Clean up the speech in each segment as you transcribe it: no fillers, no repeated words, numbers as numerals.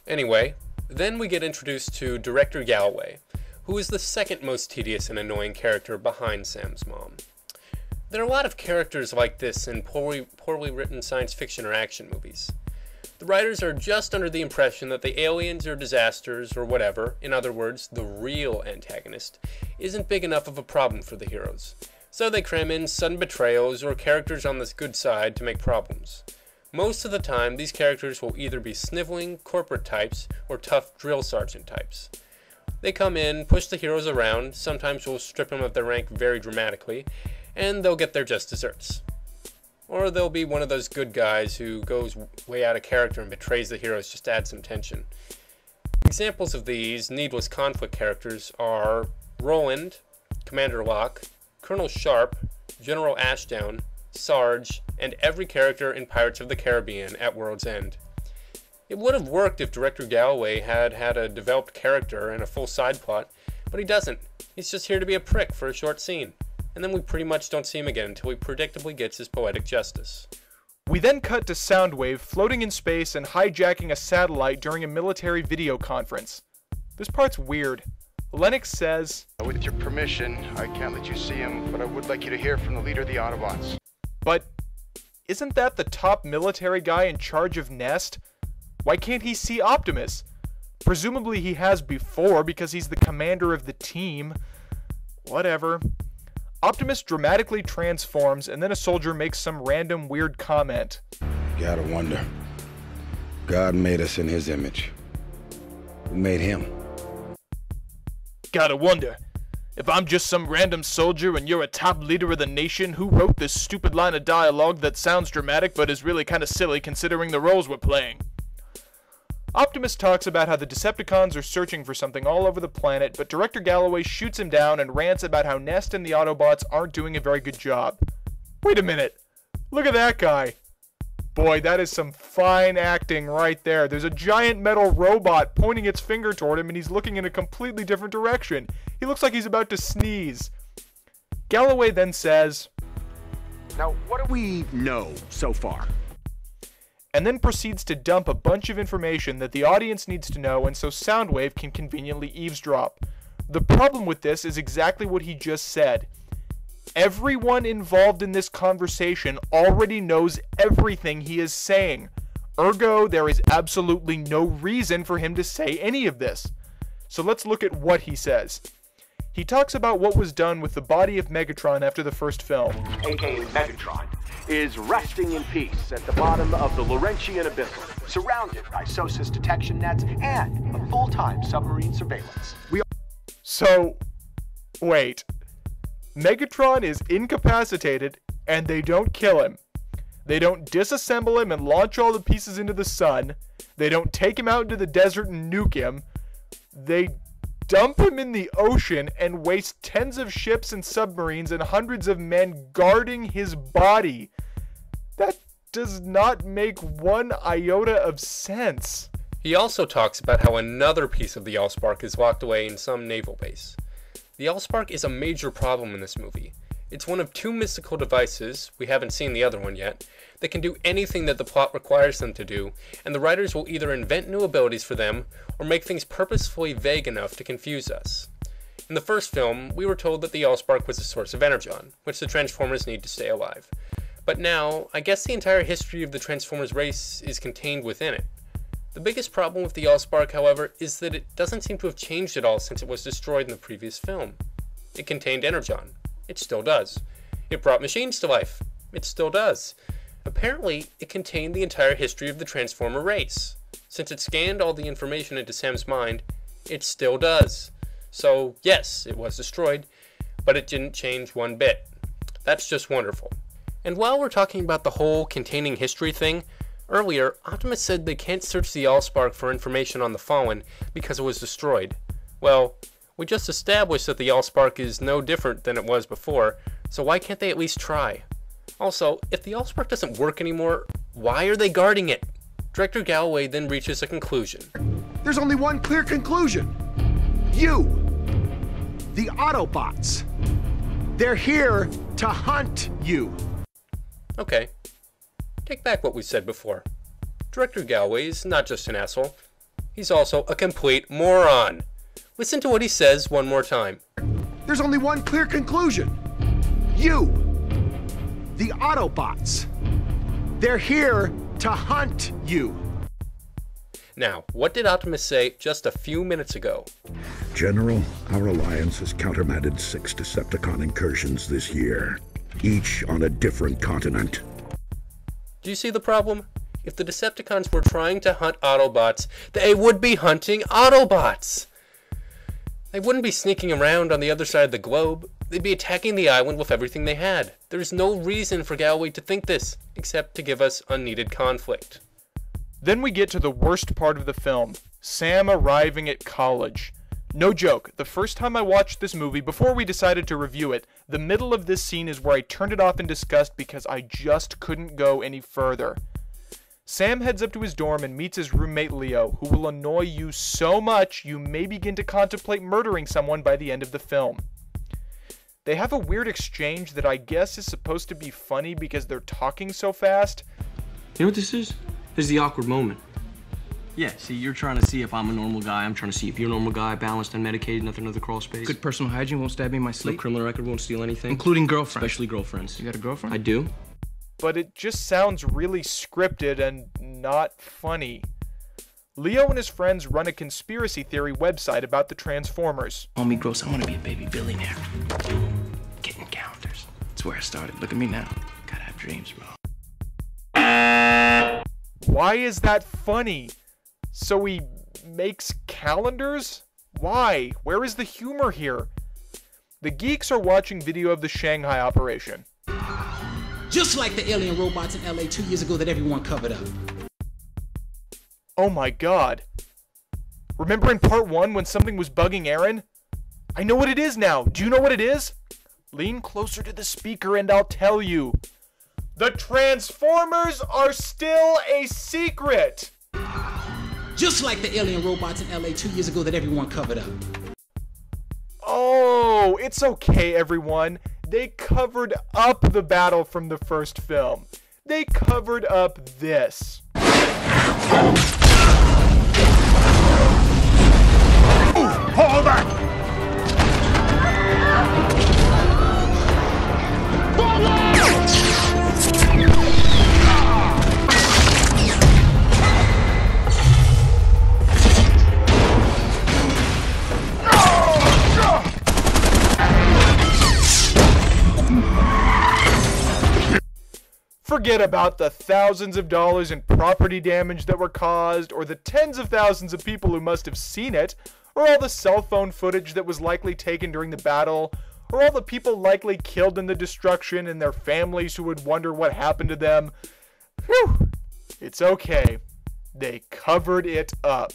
Anyway, then we get introduced to Director Galloway, who is the second most tedious and annoying character behind Sam's mom. There are a lot of characters like this in poorly written science fiction or action movies. The writers are just under the impression that the aliens or disasters or whatever, in other words, the real antagonist, isn't big enough of a problem for the heroes. So they cram in sudden betrayals or characters on this good side to make problems. Most of the time, these characters will either be sniveling corporate types or tough drill sergeant types. They come in, push the heroes around, sometimes will strip them of their rank very dramatically, and they'll get their just desserts. Or they'll be one of those good guys who goes way out of character and betrays the heroes just to add some tension. Examples of these needless conflict characters are Roland, Commander Locke, Colonel Sharp, General Ashdown, Sarge, and every character in Pirates of the Caribbean at World's End. It would have worked if Director Galloway had had a developed character and a full side plot, but he doesn't. He's just here to be a prick for a short scene. And then we pretty much don't see him again until he predictably gets his poetic justice. We then cut to Soundwave floating in space and hijacking a satellite during a military video conference. This part's weird. Lennox says, "With your permission, I can't let you see him, but I would like you to hear from the leader of the Autobots." But isn't that the top military guy in charge of Nest? Why can't he see Optimus? Presumably he has before because he's the commander of the team. Whatever. Optimus dramatically transforms, and then a soldier makes some random weird comment. Gotta wonder. God made us in his image. Who made him? Gotta wonder. If I'm just some random soldier and you're a top leader of the nation, who wrote this stupid line of dialogue that sounds dramatic but is really kinda silly considering the roles we're playing? Optimus talks about how the Decepticons are searching for something all over the planet, but Director Galloway shoots him down and rants about how Nest and the Autobots aren't doing a very good job. Wait a minute. Look at that guy. Boy, that is some fine acting right there. There's a giant metal robot pointing its finger toward him and he's looking in a completely different direction. He looks like he's about to sneeze. Galloway then says, "Now, what do we know so far?" And then proceeds to dump a bunch of information that the audience needs to know and so Soundwave can conveniently eavesdrop. The problem with this is exactly what he just said. Everyone involved in this conversation already knows everything he is saying. Ergo, there is absolutely no reason for him to say any of this. So let's look at what he says. He talks about what was done with the body of Megatron after the first film. aka Megatron, is resting in peace at the bottom of the Laurentian Abyssal, surrounded by SOSUS detection nets and a full-time submarine surveillance. So, wait. Megatron is incapacitated, and they don't kill him. They don't disassemble him and launch all the pieces into the sun. They don't take him out into the desert and nuke him. They dump him in the ocean and waste tens of ships and submarines and hundreds of men guarding his body. That does not make one iota of sense. He also talks about how another piece of the Allspark is locked away in some naval base. The Allspark is a major problem in this movie. It's one of two mystical devices, we haven't seen the other one yet, that can do anything that the plot requires them to do, and the writers will either invent new abilities for them, or make things purposefully vague enough to confuse us. In the first film, we were told that the Allspark was a source of energon, which the Transformers need to stay alive. But now, I guess the entire history of the Transformers race is contained within it. The biggest problem with the Allspark, however, is that it doesn't seem to have changed at all since it was destroyed in the previous film. It contained energon. It still does. It brought machines to life. It still does. Apparently, it contained the entire history of the Transformer race. Since it scanned all the information into Sam's mind, it still does. So, yes, it was destroyed, but it didn't change one bit. That's just wonderful. And while we're talking about the whole containing history thing, earlier, Optimus said they can't search the Allspark for information on the Fallen because it was destroyed. Well, we just established that the Allspark is no different than it was before, so why can't they at least try? Also, if the Allspark doesn't work anymore, why are they guarding it? Director Galloway then reaches a conclusion. There's only one clear conclusion. You, the Autobots, they're here to hunt you. Okay, take back what we said before. Director Galloway is not just an asshole, He's also a complete moron. Listen to what he says one more time. There's only one clear conclusion. You, the Autobots, they're here to hunt you. Now, what did Optimus say just a few minutes ago? General, our alliance has countermanded 6 Decepticon incursions this year, each on a different continent. Do you see the problem? If the Decepticons were trying to hunt Autobots, they would be hunting Autobots! They wouldn't be sneaking around on the other side of the globe. They'd be attacking the island with everything they had. There's no reason for Galloway to think this, except to give us unneeded conflict. Then we get to the worst part of the film, Sam arriving at college. No joke, the first time I watched this movie, before we decided to review it, the middle of this scene is where I turned it off in disgust because I just couldn't go any further. Sam heads up to his dorm and meets his roommate Leo, who will annoy you so much you may begin to contemplate murdering someone by the end of the film. They have a weird exchange that I guess is supposed to be funny because they're talking so fast. You know what this is? This is the awkward moment. Yeah, see, you're trying to see if I'm a normal guy. I'm trying to see if you're a normal guy, balanced, unmedicated, nothing other crawl space. Good personal hygiene, won't stab me in my sleep. No criminal record, won't steal anything. Including girlfriends. Especially girlfriends. You got a girlfriend? I do. But it just sounds really scripted and not funny. Leo and his friends run a conspiracy theory website about the Transformers. Call me gross, I want to be a baby billionaire. Getting calendars. That's where I started. Look at me now. Gotta have dreams, bro. Why is that funny? So he makes calendars? Why? Where is the humor here? The geeks are watching video of the Shanghai operation. Just like the alien robots in LA 2 years ago that everyone covered up. Oh my god. Remember in part 1 when something was bugging Aaron? I know what it is now. Do you know what it is? Lean closer to the speaker and I'll tell you. The Transformers are still a secret! Just like the alien robots in LA 2 years ago that everyone covered up. Oh, it's okay, everyone. They covered up the battle from the first film. They covered up this. Hold on! Forget about the thousands of dollars in property damage that were caused, or the tens of thousands of people who must have seen it, or all the cell phone footage that was likely taken during the battle, or all the people likely killed in the destruction and their families who would wonder what happened to them. Whew! It's okay. They covered it up.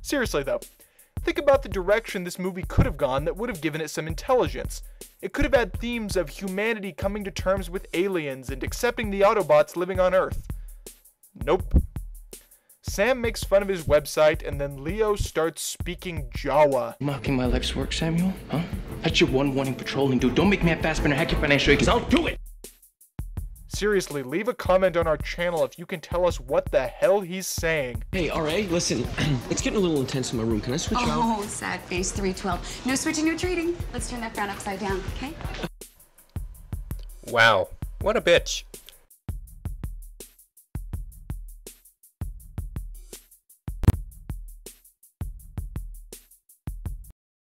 Seriously though, think about the direction this movie could have gone that would have given it some intelligence. It could have had themes of humanity coming to terms with aliens and accepting the Autobots living on Earth. Nope. Sam makes fun of his website and then Leo starts speaking Jawa. Mocking my life's work, Samuel? Huh? That's your one warning patrolling, dude. Don't make me a fast spinner hack your financial because I'll do it! Seriously, leave a comment on our channel if you can tell us what the hell he's saying. Hey, R.A., listen, it's getting a little intense in my room. Can I switch out? Oh, sad face 312. No switching, no treating. Let's turn that frown upside down, okay? Wow, what a bitch.